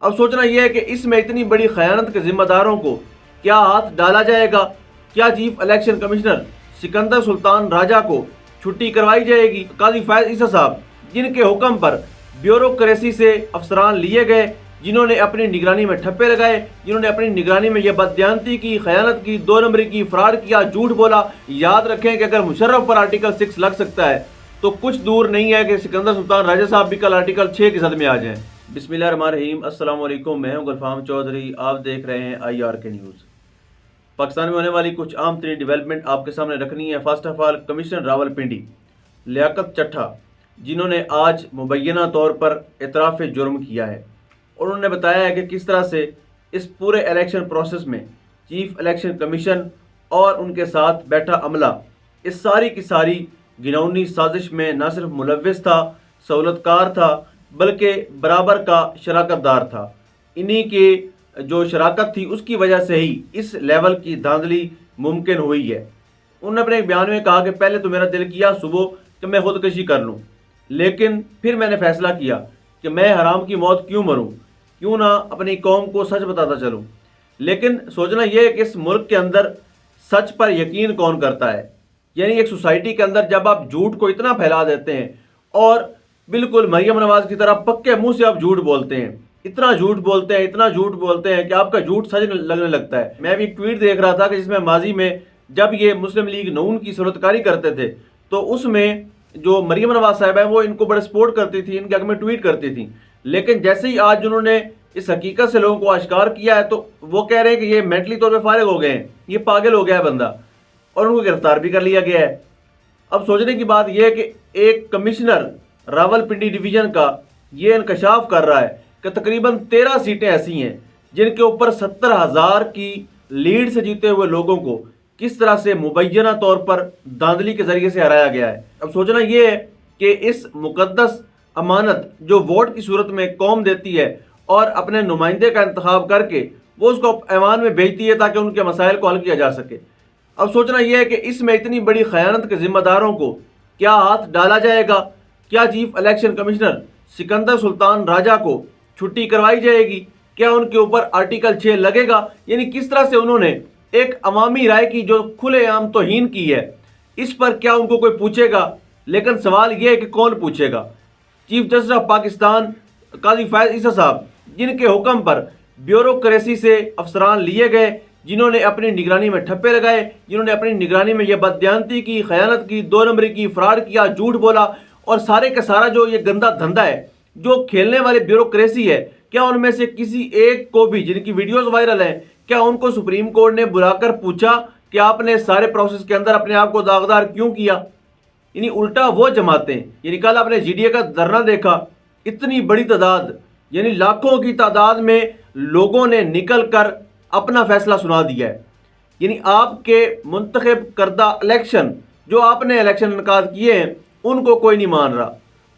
اب سوچنا یہ ہے کہ اس میں اتنی بڑی خیانت کے ذمہ داروں کو کیا ہاتھ ڈالا جائے گا؟ کیا چیف الیکشن کمشنر سکندر سلطان راجہ کو چھٹی کروائی جائے گی؟ قاضی فائز عیسیٰ صاحب جن کے حکم پر بیوروکریسی سے افسران لیے گئے، جنہوں نے اپنی نگرانی میں ٹھپے لگائے، جنہوں نے اپنی نگرانی میں یہ بددیانتی کی، خیانت کی، دو نمبری کی، فراڈ کیا، جھوٹ بولا۔ یاد رکھیں کہ اگر مشرف پر آرٹیکل 6 لگ سکتا ہے تو کچھ دور نہیں ہے کہ سکندر سلطان راجہ صاحب بھی کل آرٹیکل 6 کی زد میں آ جائیں۔ بسم اللہ الرحمن الرحیم، السلام علیکم، میں ہوں گلفام چودھری، آپ دیکھ رہے ہیں IRK نیوز۔ پاکستان میں ہونے والی کچھ عام ترین ڈیولپمنٹ آپ کے سامنے رکھنی ہے۔ First of all, commissioner Rawalpindi Liaquat Chattha جنہوں نے آج مبینہ طور پر اعتراف جرم کیا ہے، اور انہوں نے بتایا ہے کہ کس طرح سے اس پورے الیکشن پروسیس میں چیف الیکشن کمیشن اور ان کے ساتھ بیٹھا عملہ اس ساری کی ساری گھناؤنی سازش میں نہ صرف ملوث تھا، سہولت کار تھا، بلکہ برابر کا شراکت دار تھا۔ انہی کی جو شراکت تھی اس کی وجہ سے ہی اس لیول کی دھاندلی ممکن ہوئی ہے۔ انہوں نے اپنے ایک بیان میں کہا کہ پہلے تو میرا دل کیا صبح کہ میں خودکشی کر لوں، لیکن پھر میں نے فیصلہ کیا کہ میں حرام کی موت کیوں مروں، کیوں نہ اپنی قوم کو سچ بتاتا چلوں۔ لیکن سوچنا یہ ہے کہ اس ملک کے اندر سچ پر یقین کون کرتا ہے؟ یعنی ایک سوسائٹی کے اندر جب آپ جھوٹ کو اتنا پھیلا دیتے ہیں اور بالکل مریم نواز کی طرح پکے منہ سے آپ جھوٹ بولتے ہیں، اتنا جھوٹ بولتے ہیں، اتنا جھوٹ بولتے ہیں کہ آپ کا جھوٹ سچ لگنے لگتا ہے۔ میں بھی ایک ٹویٹ دیکھ رہا تھا کہ جس میں ماضی میں جب یہ مسلم لیگ نون کی سہولت کاری کرتے تھے تو اس میں جو مریم نواز صاحب ہیں وہ ان کو بڑے سپورٹ کرتی تھی، ان کے حق میں ٹویٹ کرتی تھیں، لیکن جیسے ہی آج انہوں نے اس حقیقت سے لوگوں کو آشکار کیا ہے تو وہ کہہ رہے ہیں کہ یہ مینٹلی طور پہ فارغ ہو گئے ہیں، یہ پاگل ہو گیا ہے بندہ، اور ان کو گرفتار بھی کر لیا گیا ہے۔ اب سوچنے کی بات یہ ہے کہ ایک کمشنر راولپنڈی ڈویژن کا یہ انکشاف کر رہا ہے کہ تقریباً 13 سیٹیں ایسی ہیں جن کے اوپر 70,000 کی لیڈ سے جیتے ہوئے لوگوں کو کس طرح سے مبینہ طور پر دھاندلی کے ذریعے سے ہرایا گیا ہے۔ اب سوچنا یہ ہے کہ اس مقدس امانت جو ووٹ کی صورت میں قوم دیتی ہے اور اپنے نمائندے کا انتخاب کر کے وہ اس کو ایوان میں بھیجتی ہے تاکہ ان کے مسائل کو حل کیا جا سکے۔ اب سوچنا یہ ہے کہ اس میں اتنی بڑی خیانت کے ذمہ داروں کو کیا ہاتھ ڈالا جائے گا؟ کیا چیف الیکشن کمشنر سکندر سلطان راجہ کو چھٹی کروائی جائے گی؟ کیا ان کے اوپر آرٹیکل 6 لگے گا؟ یعنی کس طرح سے انہوں نے ایک عوامی رائے کی جو کھلے عام توہین کی ہے، اس پر کیا ان کو کوئی پوچھے گا؟ لیکن سوال یہ ہے کہ کون پوچھے گا؟ چیف جسٹس آف پاکستان قاضی فائز عیسیٰ صاحب جن کے حکم پر بیوروکریسی سے افسران لیے گئے، جنہوں نے اپنی نگرانی میں ٹھپے لگائے، جنہوں نے اپنی نگرانی میں یہ بددیانتی کی، خیانت کی، دو نمبری کی، فراڈ کیا، جھوٹ بولا، اور سارے کا سارا جو یہ گندا دھندا ہے جو کھیلنے والے بیوروکریسی ہے، کیا ان میں سے کسی ایک کو بھی جن کی ویڈیوز وائرل ہیں، کیا ان کو سپریم کورٹ نے بلا کر پوچھا کہ آپ نے سارے پروسیس کے اندر اپنے آپ کو داغدار کیوں کیا؟ یعنی الٹا وہ جماعتیں، یعنی کل آپ نے GDA کا دھرنا دیکھا، اتنی بڑی تعداد یعنی لاکھوں کی تعداد میں لوگوں نے نکل کر اپنا فیصلہ سنا دیا ہے۔ یعنی آپ کے منتخب کردہ الیکشن جو آپ نے الیکشن انعقاد کیے ہیں ان کو کوئی نہیں مان رہا۔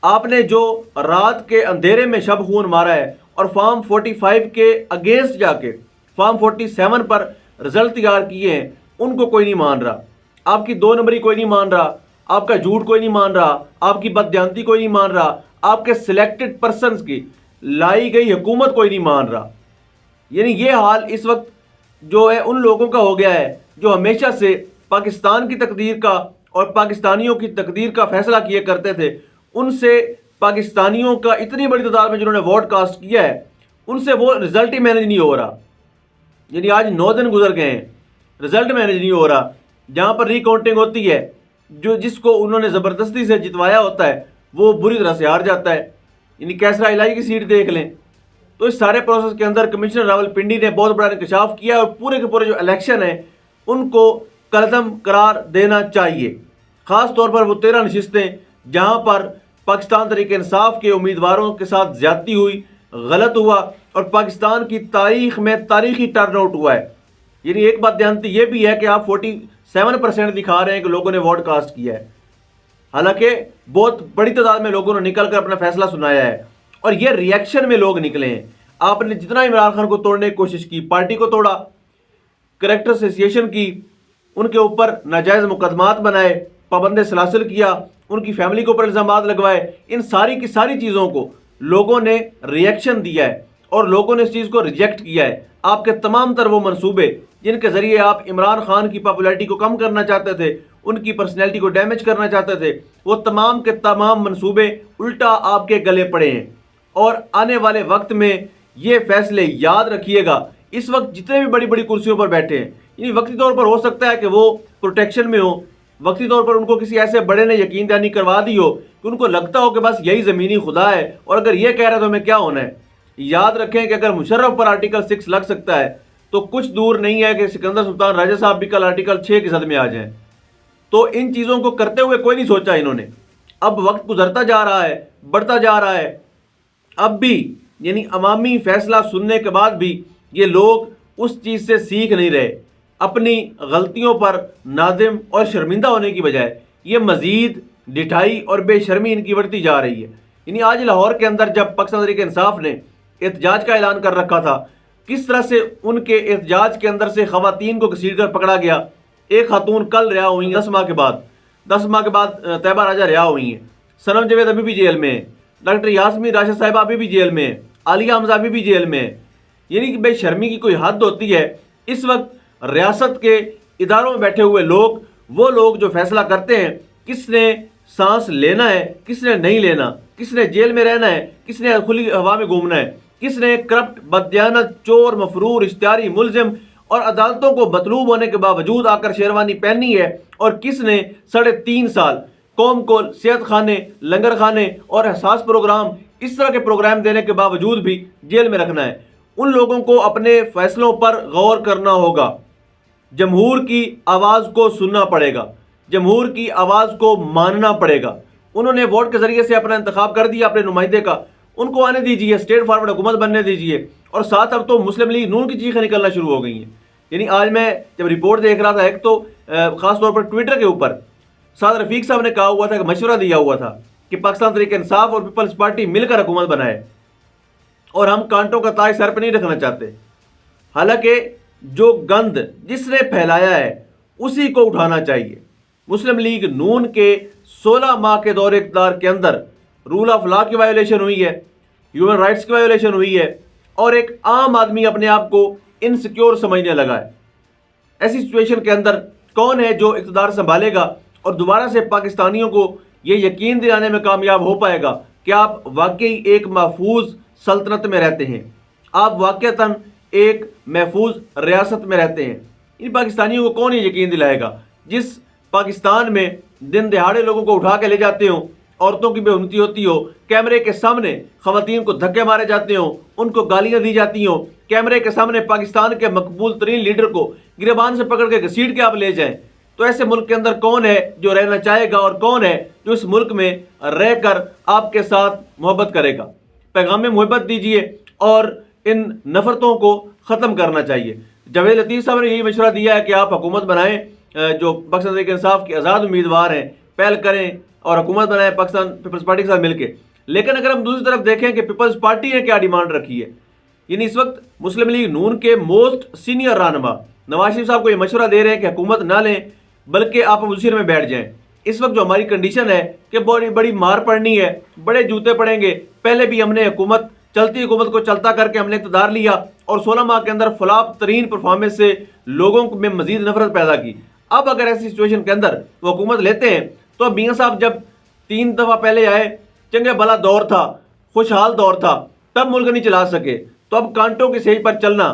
آپ نے جو رات کے اندھیرے میں شب خون مارا ہے اور فارم 45 کے اگینسٹ جا کے فارم 47 پر رزلٹ تیار کیے ہیں ان کو کوئی نہیں مان رہا۔ آپ کی دو نمبری کوئی نہیں مان رہا، آپ کا جھوٹ کوئی نہیں مان رہا، آپ کی بددیانتی کوئی نہیں مان رہا، آپ کے سلیکٹڈ پرسنز کی لائی گئی حکومت کوئی نہیں مان رہا۔ یعنی یہ حال اس وقت جو ہے ان لوگوں کا ہو گیا ہے جو ہمیشہ سے پاکستان کی تقدیر کا اور پاکستانیوں کی تقدیر کا فیصلہ کیے کرتے تھے، ان سے پاکستانیوں کا اتنی بڑی تعداد میں جنہوں نے ووٹ کاسٹ کیا ہے ان سے وہ رزلٹ ہی مینیج نہیں ہو رہا۔ یعنی آج 9 دن گزر گئے ہیں، رزلٹ مینیج نہیں ہو رہا۔ جہاں پر ری کاؤنٹنگ ہوتی ہے، جس کو انہوں نے زبردستی سے جتوایا ہوتا ہے وہ بری طرح سے ہار جاتا ہے۔ یعنی کیسرا الہی کی سیٹ دیکھ لیں۔ تو اس سارے پروسیس کے اندر کمشنر راولپنڈی نے بہت بڑا انکشاف کیا اور پورے کے پورے جو الیکشن ہیں ان کو کلعدم قرار دینا چاہیے۔ خاص طور پر وہ 13 نشستیں جہاں پر پاکستان تحریک انصاف کے امیدواروں کے ساتھ زیادتی ہوئی، غلط ہوا اور پاکستان کی تاریخ میں تاریخی ٹرن آؤٹ ہوا ہے۔ یعنی ایک بات دھیانتی یہ بھی ہے کہ آپ 47% دکھا رہے ہیں کہ لوگوں نے ووٹ کاسٹ کیا ہے، حالانکہ بہت بڑی تعداد میں لوگوں نے نکل کر اپنا فیصلہ سنایا ہے، اور یہ ری ایکشن میں لوگ نکلے ہیں۔ آپ نے جتنا عمران خان کو توڑنے کی کوشش کی، پارٹی کو توڑا، کریکٹر ایسوسیشن کی، ان کے اوپر ناجائز مقدمات بنائے، پابند سلاسل کیا، ان کی فیملی کے اوپر الزامات لگوائے، ان ساری کی ساری چیزوں کو لوگوں نے ری ایکشن دیا ہے اور لوگوں نے اس چیز کو ریجیکٹ کیا ہے۔ آپ کے تمام تر وہ منصوبے جن کے ذریعے آپ عمران خان کی پاپولیرٹی کو کم کرنا چاہتے تھے، ان کی پرسنالٹی کو ڈیمیج کرنا چاہتے تھے، وہ تمام کے تمام منصوبے الٹا آپ کے گلے پڑے ہیں۔ اور آنے والے وقت میں یہ فیصلے یاد رکھیے گا، اس وقت جتنے بھی بڑی بڑی کرسیوں پر بیٹھے ہیں، یعنی وقتی طور پر ہو سکتا ہے کہ وہ پروٹیکشن میں ہو، وقتی طور پر ان کو کسی ایسے بڑے نے یقین دہانی کروا دی ہو کہ ان کو لگتا ہو کہ بس یہی زمینی خدا ہے، اور اگر یہ کہہ رہا ہے تو ہمیں کیا ہونا ہے۔ یاد رکھیں کہ اگر مشرف پر آرٹیکل 6 لگ سکتا ہے تو کچھ دور نہیں ہے کہ سکندر سلطان راجہ صاحب بھی کل آرٹیکل 6 کی زد میں آ جائیں۔ تو ان چیزوں کو کرتے ہوئے کوئی نہیں سوچا انہوں نے۔ اب وقت گزرتا جا رہا ہے، بڑھتا جا رہا ہے، اب بھی یعنی عوامی فیصلہ سننے کے بعد بھی یہ لوگ اس چیز سے سیکھ نہیں رہے۔ اپنی غلطیوں پر نادم اور شرمندہ ہونے کی بجائے یہ مزید ڈٹھائی اور بے شرمی ان کی بڑھتی جا رہی ہے۔ یعنی آج لاہور کے اندر جب پاکستان تحریک انصاف نے احتجاج کا اعلان کر رکھا تھا، کس طرح سے ان کے احتجاج کے اندر سے خواتین کو گھسیٹ کر پکڑا گیا۔ ایک خاتون کل رہا ہوئی ہیں 10 ماہ کے بعد طیبہ راجہ رہا ہوئی ہیں، صنم جاوید ابھی بھی جیل میں ہے، ڈاکٹر یاسمین راشد صاحبہ ابھی بھی جیل میں ہے، عالیہ حمزہ ابھی بھی جیل میں ہے۔ یعنی کہ بے شرمی کی کوئی حد ہوتی ہے۔ اس وقت ریاست کے اداروں میں بیٹھے ہوئے لوگ، وہ لوگ جو فیصلہ کرتے ہیں کس نے سانس لینا ہے، کس نے نہیں لینا، کس نے جیل میں رہنا ہے، کس نے کھلی ہوا میں گھومنا ہے، کس نے کرپٹ، بددیانت، چور، مفرور، اشتہاری ملزم اور عدالتوں کو مطلوب ہونے کے باوجود آ کر شیروانی پہننی ہے، اور کس نے 3.5 سال قوم کو صحت خانے، لنگر خانے اور حساس پروگرام، اس طرح کے پروگرام دینے کے باوجود بھی جیل میں رکھنا ہے۔ ان لوگوں کو اپنے فیصلوں پر غور کرنا ہوگا، جمہور کی آواز کو سننا پڑے گا، جمہور کی آواز کو ماننا پڑے گا۔ انہوں نے ووٹ کے ذریعے سے اپنا انتخاب کر دیا اپنے نمائندے کا، ان کو آنے دیجئے، اسٹیٹ فارورڈ حکومت بننے دیجئے۔ اور ساتھ اب تو مسلم لیگ نون کی چیخیں نکلنا شروع ہو گئی ہیں۔ یعنی آج میں جب رپورٹ دیکھ رہا تھا، ایک تو خاص طور پر ٹویٹر کے اوپر سعد رفیق صاحب نے کہا ہوا تھا کہ مشورہ دیا ہوا تھا کہ پاکستان تحریک انصاف اور پیپلز پارٹی مل کر حکومت بنائے، اور ہم کانٹوں کا تاج سر پہ نہیں رکھنا چاہتے۔ حالانکہ جو گند جس نے پھیلایا ہے اسی کو اٹھانا چاہیے۔ مسلم لیگ نون کے 16 ماہ کے دور اقتدار کے اندر رول آف لا کی وائیولیشن ہوئی ہے، ہیومن رائٹس کی وائیولیشن ہوئی ہے، اور ایک عام آدمی اپنے آپ کو انسیکیور سمجھنے لگا ہے۔ ایسی سچویشن کے اندر کون ہے جو اقتدار سنبھالے گا اور دوبارہ سے پاکستانیوں کو یہ یقین دلانے میں کامیاب ہو پائے گا کہ آپ واقعی ایک محفوظ سلطنت میں رہتے ہیں، آپ واقعتاً ایک محفوظ ریاست میں رہتے ہیں؟ ان پاکستانیوں کو کون یہ یقین دلائے گا جس پاکستان میں دن دہاڑے لوگوں کو اٹھا کے لے جاتے ہوں، عورتوں کی بے حرمتی ہوتی ہو، کیمرے کے سامنے خواتین کو دھکے مارے جاتے ہوں، ان کو گالیاں دی جاتی ہوں، کیمرے کے سامنے پاکستان کے مقبول ترین لیڈر کو گریبان سے پکڑ کے گھسیٹ کے آپ لے جائیں؟ تو ایسے ملک کے اندر کون ہے جو رہنا چاہے گا، اور کون ہے جو اس ملک میں رہ کر آپ کے ساتھ محبت کرے گا؟ پیغام محبت دیجئے اور ان نفرتوں کو ختم کرنا چاہیے۔ جاوید لطیف صاحب نے یہی مشورہ دیا ہے کہ آپ حکومت بنائیں، جو پاکستان تحریک انصاف کے آزاد امیدوار ہیں پہل کریں اور حکومت بنائیں پاکستان پیپلز پارٹی کے ساتھ مل کے۔ لیکن اگر ہم دوسری طرف دیکھیں کہ پیپلز پارٹی نے کیا ڈیمانڈ رکھی ہے، یعنی اس وقت مسلم لیگ نون کے موسٹ سینئر رہنما نواز شریف صاحب کو یہ مشورہ دے رہے ہیں کہ حکومت نہ لیں بلکہ آپ اپوزیشن میں بیٹھ جائیں۔ اس وقت جو ہماری کنڈیشن ہے کہ بڑی بڑی مار پڑنی ہے، بڑے جوتے پڑیں گے۔ پہلے بھی ہم نے چلتی حکومت کو چلتا کر کے ہم نے اقتدار لیا اور 16 ماہ کے اندر فلاپ ترین پرفارمنس سے لوگوں میں مزید نفرت پیدا کی۔ اب اگر ایسی سچویشن کے اندر وہ حکومت لیتے ہیں تو اب میاں صاحب جب 3 دفعہ پہلے آئے، چنگے بھلا دور تھا، خوشحال دور تھا، تب ملک نہیں چلا سکے، تو اب کانٹوں کی سیج پر چلنا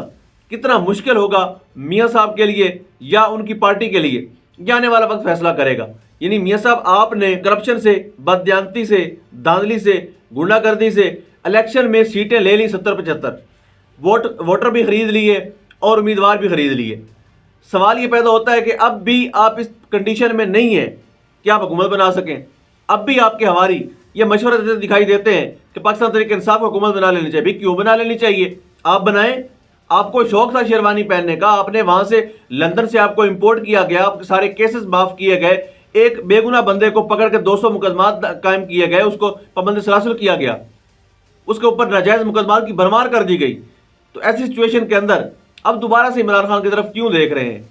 کتنا مشکل ہوگا میاں صاحب کے لیے یا ان کی پارٹی کے لیے، یہ آنے والا وقت فیصلہ کرے گا۔ یعنی میاں صاحب آپ نے کرپشن سے، بددیانتی سے، دھاندلی سے، گنڈا گردی سے الیکشن میں سیٹیں لے لی 70-75، ووٹر بھی خرید لیے اور امیدوار بھی خرید لیے۔ سوال یہ پیدا ہوتا ہے کہ اب بھی آپ اس کنڈیشن میں نہیں ہیں کہ آپ حکومت بنا سکیں۔ اب بھی آپ کے ہواری یہ مشورہ دیتے دکھائی دیتے ہیں کہ پاکستان تحریک انصاف کو حکومت بنا لینی چاہیے۔ بھی کیوں بنا لینی چاہیے؟ آپ بنائیں۔ آپ کو شوق تھا شیروانی پہننے کا، آپ نے وہاں سے لندن سے آپ کو امپورٹ کیا گیا، آپ کے سارے کیسز معاف کیے گئے، ایک بے گناہ بندے کو پکڑ کے 200 مقدمات قائم کیے گئے، اس کو پابند سلاسل کیا گیا، اس کے اوپر ناجائز مقدمات کی بھرمار کر دی گئی۔ تو ایسی سچویشن کے اندر اب دوبارہ سے عمران خان کی طرف کیوں دیکھ رہے ہیں؟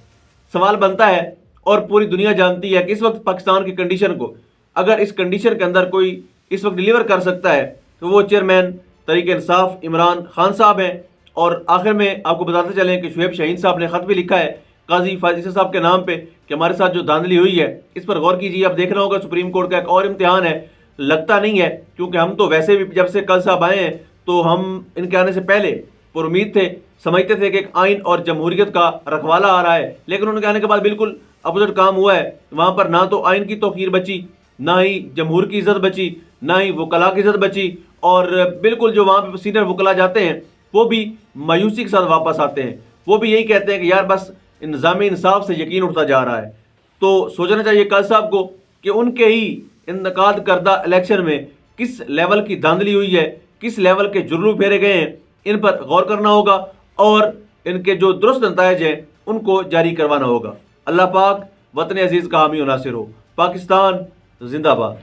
سوال بنتا ہے، اور پوری دنیا جانتی ہے کہ اس وقت پاکستان کی کنڈیشن کو اگر اس کنڈیشن کے اندر کوئی اس وقت ڈیلیور کر سکتا ہے تو وہ چیئرمین تحریک انصاف عمران خان صاحب ہیں۔ اور آخر میں آپ کو بتاتے چلیں کہ شعیب شاہین صاحب نے خط بھی لکھا ہے قاضی فائز عیسی صاحب کے نام پہ کہ ہمارے ساتھ جو دھاندلی ہوئی ہے اس پر غور کیجیے۔ اب دیکھنا ہوگا سپریم کورٹ کا ایک اور امتحان ہے، لگتا نہیں ہے کیونکہ ہم تو ویسے بھی جب سے کل صاحب آئے ہیں تو ہم ان کے آنے سے پہلے پر امید تھے، سمجھتے تھے کہ ایک آئین اور جمہوریت کا رکھوالا آ رہا ہے، لیکن ان کے آنے کے بعد بالکل اپوزٹ کام ہوا ہے۔ وہاں پر نہ تو آئین کی توقیر بچی، نہ ہی جمہور کی عزت بچی، نہ ہی وکلاء کی عزت بچی، اور بالکل جو وہاں پہ سینئر وکلاء جاتے ہیں وہ بھی مایوسی کے ساتھ واپس آتے ہیں، وہ بھی یہی کہتے ہیں کہ یار بس نظام انصاف سے یقین اٹھتا جا رہا ہے۔ تو سوچنا چاہیے قاضی صاحب کو کہ ان کے ہی انعقاد کردہ الیکشن میں کس لیول کی دھاندلی ہوئی ہے، کس لیول کے جرلو پھیرے گئے ہیں، ان پر غور کرنا ہوگا اور ان کے جو درست نتائج ہیں ان کو جاری کروانا ہوگا۔ اللہ پاک وطن عزیز کا حامی و ناصر ہو۔ پاکستان زندہ باد۔